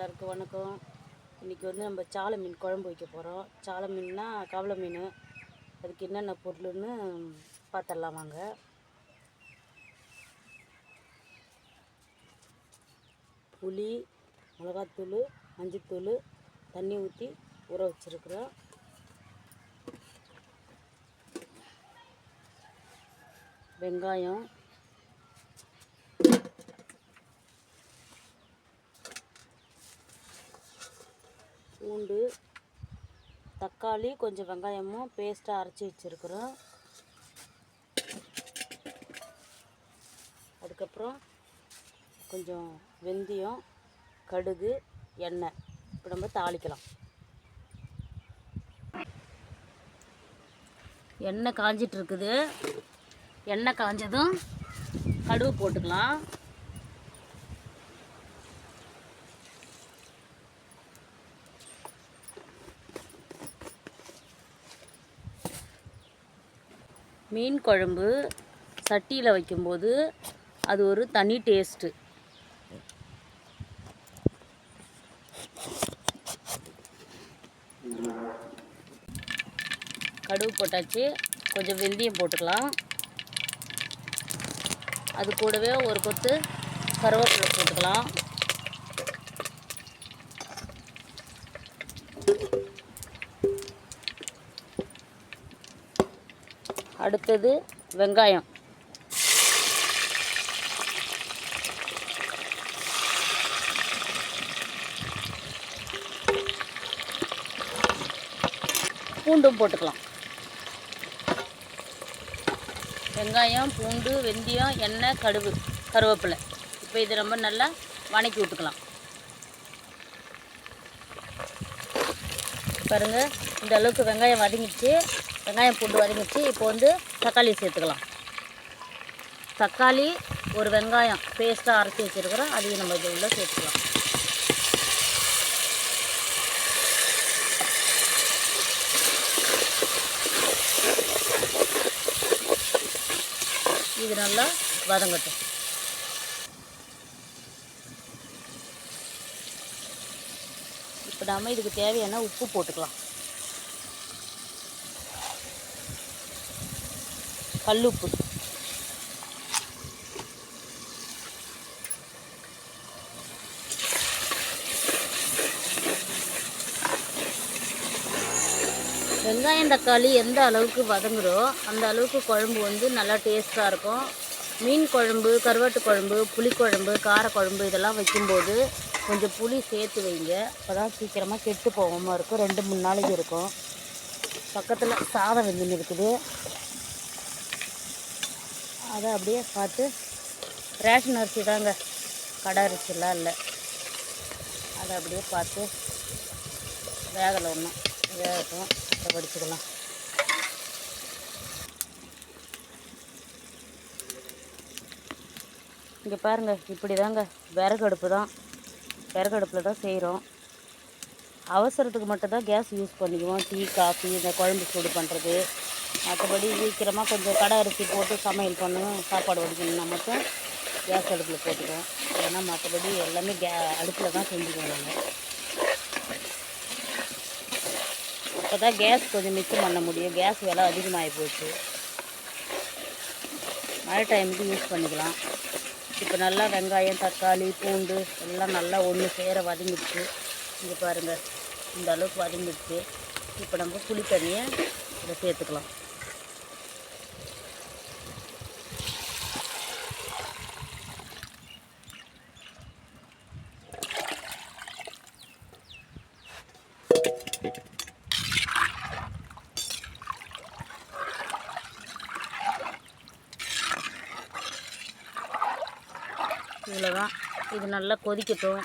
எல்லாருக்கும் வணக்கம். இன்றைக்கி வந்து நம்ம சாலை மீன் குழம்பு வைக்க போகிறோம். சாலை மீன்னா கவலை மீன். அதுக்கு என்னென்ன பொருள்னு பார்த்துடலாம் வாங்க. புளி, மிளகாத்தூள், மஞ்சத்தூள், தண்ணி ஊற்றி ஊற வச்சுருக்குறோம். வெங்காயம், பூண்டு, தக்காளி, கொஞ்சம் வெங்காயமும் பேஸ்ட்டாக அரைச்சி வச்சுருக்குறோம். அதுக்கப்புறம் கொஞ்சம் வெந்தயம், கடுகு, எண்ணெய். இப்போ நம்ம தாளிக்கலாம். எண்ணெய் காஞ்சிட்ருக்குது. எண்ணெய் காஞ்சதும் கடுகு போட்டுக்கலாம். மீன் குழம்பு சட்டியில் வைக்கும்போது அது ஒரு தனி டேஸ்ட்டு. கடுகு போட்டாச்சு. கொஞ்சம் வெந்தயம் போட்டுக்கலாம். அது கூடவே ஒரு கொத்து கருவேப்பிலை போட்டுக்கலாம். அடுத்தது வெங்காயம். பூண்டும் போட்டுக்கலாம். வெங்காயம், பூண்டு, வெந்தயம், எண்ணெய், கருவேப்பிலை. இப்போ இது ரொம்ப நல்லா வதக்கி விட்டுக்கலாம். பாருங்கள், இந்த அளவுக்கு வெங்காயம் வதங்கிடுச்சு. வெங்காயம் பூண்டு வதங்கிடுச்சு. இப்போ வந்து தக்காளி சேர்த்துக்கலாம். தக்காளி, ஒரு வெங்காயம் பேஸ்ட்டாக அரைச்சி வச்சுருக்கிறோம். அதையும் நம்ம இது உள்ள சேர்த்துக்கலாம். இது நல்லா வதங்கட்டும். இப்போ நாம் இதுக்கு தேவையான உப்பு போட்டுக்கலாம். கல்லுப்பு, வெங்காயம் தக்காளி எந்த அளவுக்கு வதங்குதோ அந்த அளவுக்கு குழம்பு வந்து நல்லா டேஸ்ட்டாக இருக்கும். மீன் குழம்பு, கருவாட்டு குழம்பு, புளிக்குழம்பு, காரக்குழம்பு இதெல்லாம் வைக்கும்போது கொஞ்சம் புளி சேர்த்து வைங்க. அப்போ தான் சீக்கிரமாக கெட்டு போகாமல் இருக்கும். 2-3 நாளைக்கு இருக்கும். பக்கத்தில் சாதம் வெந்துன்னு இருக்குது. அதை அப்படியே பார்த்து, ரேஷன் அரிசி தாங்க, கடை அரிசிலாம் இல்லை. அதை அப்படியே பார்த்து வேகலை ஒன்றும் வேகட்டும். வடிச்சுக்கலாம். இங்கே பாருங்கள், இப்படி தாங்க விறகு அடுப்பில் தான் செய்கிறோம். அவசரத்துக்கு மட்டும்தான் கேஸ் யூஸ் பண்ணிக்குவோம். டீ, காஃபி, இந்த குழம்பு சூடு பண்ணுறது. மற்றபடி சீக்கிரமாக கொஞ்சம் கடை அரிசி போட்டு சமையல் பண்ணணும், சாப்பாடு வடிக்கணும்னா மட்டும் கேஸ் அடுப்பில் போட்டுக்குவோம். ஏன்னா மற்றபடி எல்லாமே அடுப்பில் தான் செஞ்சுக்குவோம் நாங்கள். அப்போ தான் கேஸ் கொஞ்சம் மிச்சம் பண்ண முடியும். கேஸ் விலை அதிகமாகி போச்சு. மழை டைமுக்கு யூஸ் பண்ணிக்கலாம். இப்போ நல்லா வெங்காயம், தக்காளி, பூண்டு எல்லாம் நல்லா ஒன்று சேர வதங்கிடுச்சு. இங்கே பாருங்கள், இந்த அளவுக்கு வதங்கிடுச்சு. இப்போ நம்ம புளி தண்ணியை இதை சேர்த்துக்கலாம். இவ்வளோதான். இது நல்லா கொதிக்கட்டும்.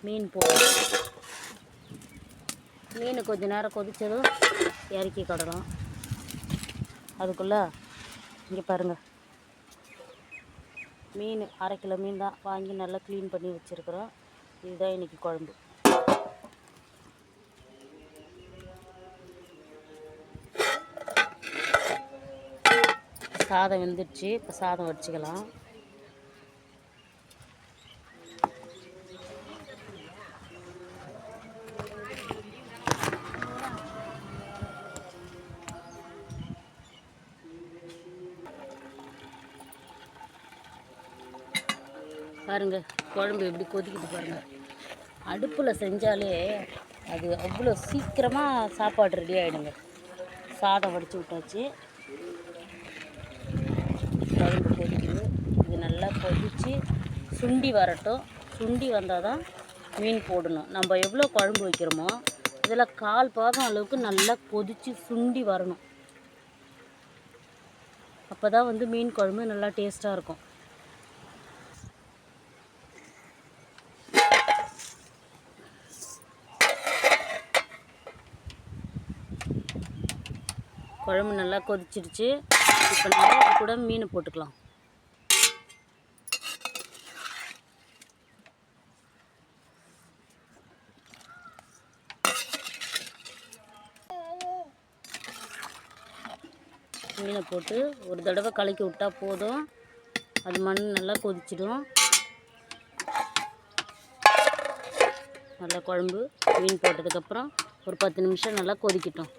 மீன் போட்டு மீன் கொஞ்ச நேரம் கொதித்ததும் இறக்கி கடலாம். அதுக்குள்ளே இங்கே பாருங்கள், மீன் 1/2 கிலோ மீன் தான் வாங்கி நல்லா க்ளீன் பண்ணி வச்சுருக்குறோம். இதுதான் இன்றைக்கி குழம்பு. சாதம் வெந்துடுச்சு. இப்போ சாதம் வடிச்சிக்கலாம். பாருங்கள் குழம்பு எப்படி கொதிக்கிட்டு பாருங்கள். அடுப்பில் செஞ்சாலே அது அவ்வளோ சீக்கிரமாக சாப்பாடு ரெடி ஆகிடுங்க. சாதம் வடித்து விட்டாச்சு, குழம்பு கொதிக்குது. இது நல்லா கொதித்து சுண்டி வரட்டும். சுண்டி வந்தால் தான் மீன் போடணும். நம்ம எவ்வளோ குழம்பு வைக்கிறோமோ இதில் 1/4 பாகம் அளவுக்கு நல்லா கொதித்து சுண்டி வரணும். அப்போ தான் வந்து மீன் குழம்பு நல்லா டேஸ்ட்டாக இருக்கும். குழம்பு நல்லா கொதிச்சிடுச்சு. இப்போ நம்ம இது கூட மீன் போட்டுக்கலாம். மீனை போட்டு ஒரு தடவை கலக்கி விட்டால் போதும். அது மண் நல்லா கொதிச்சிடும். நல்லா குழம்பு மீன் போட்டதுக்கப்புறம் ஒரு 10 நிமிஷம் நல்லா கொதிக்கட்டும்.